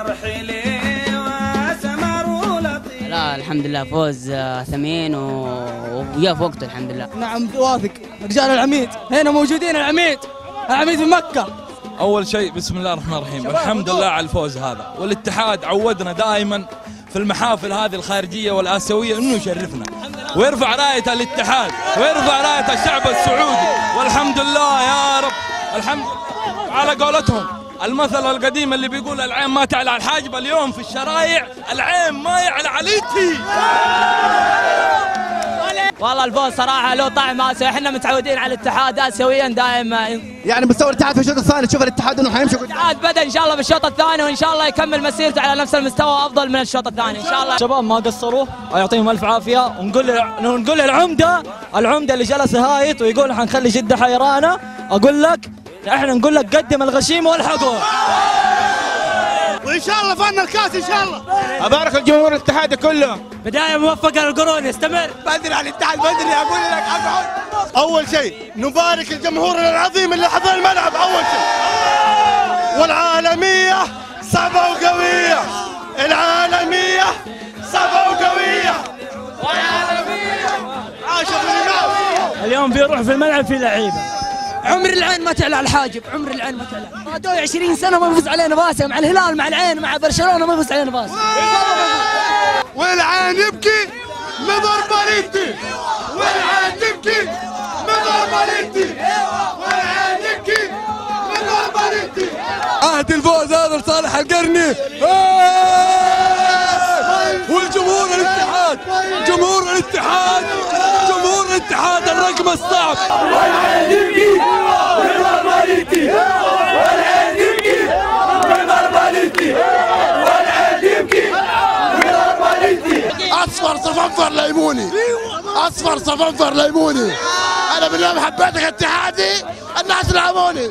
مرحلي وسمر لطيف. لا الحمد لله فوز ثمين وجاء في وقته الحمد لله. نعم واثق رجال العميد هنا موجودين، العميد في مكة. أول شيء بسم الله الرحمن الرحيم، الحمد لله على الفوز هذا، والاتحاد عودنا دائما في المحافل هذه الخارجية والآسيوية إنه يشرفنا ويرفع راية الاتحاد ويرفع راية الشعب السعودي، والحمد لله يا رب. الحمد لله. على قولتهم المثل القديم اللي بيقول العين ما تعلى على الحاجب، اليوم في الشرايع العين ما يعلى عليتي. والله الفوز صراحه له طعم آسيوي، احنا متعودين على الاتحاد آسيويا دائما. يعني مستوى الاتحاد في الشوط الثاني، تشوف الاتحاد انه حيمشي الاتحاد بدا ان شاء الله بالشوط الثاني، وان شاء الله يكمل مسيرته على نفس المستوى افضل من الشوط الثاني ان شاء الله. الشباب ما قصروا، يعطيهم الف عافيه، ونقول العمده اللي جلس هايط ويقول حنخلي جده حيرانه، اقول لك احنا نقول لك قدم الغشيم والحقه، وان شاء الله فن الكاس ان شاء الله. ابارك الجمهور الاتحادي كله، بدايه موفقه للقرون، يستمر. بدري على الاتحاد، بدري اقول لك اقعد. اول شيء نبارك الجمهور العظيم اللي حضر الملعب اول شيء، والعالميه صعبه وقويه، العالميه صعبه وقويه، والعالميه عاشت الناس. اليوم في روح في الملعب، في لعيبه. عمر العين ما تعلى على الحاجب، عمر العين ما تعلى. دوي 20 سنه ما يفوز علينا باسه، مع الهلال مع العين مع برشلونه ما يفوز علينا باسه. والعين يبكي نظر باليتي، والعين تبكي نظر باليتي، والعين يبكي نظر باليتي. عهد الفوز هذا لصالح القرني والجمهور الاتحاد، جمهور الاتحاد، جمهور الاتحاد الرقم الصعب. والعين يبكي نظر باليتي، والعين يبكي نظر باليتي، والعين يبكي نظر باليتي. اصفر صفنفر ليموني، اصفر صفنفر ليموني. انا بالله حبيتك اتحادي، الناس لعبوني.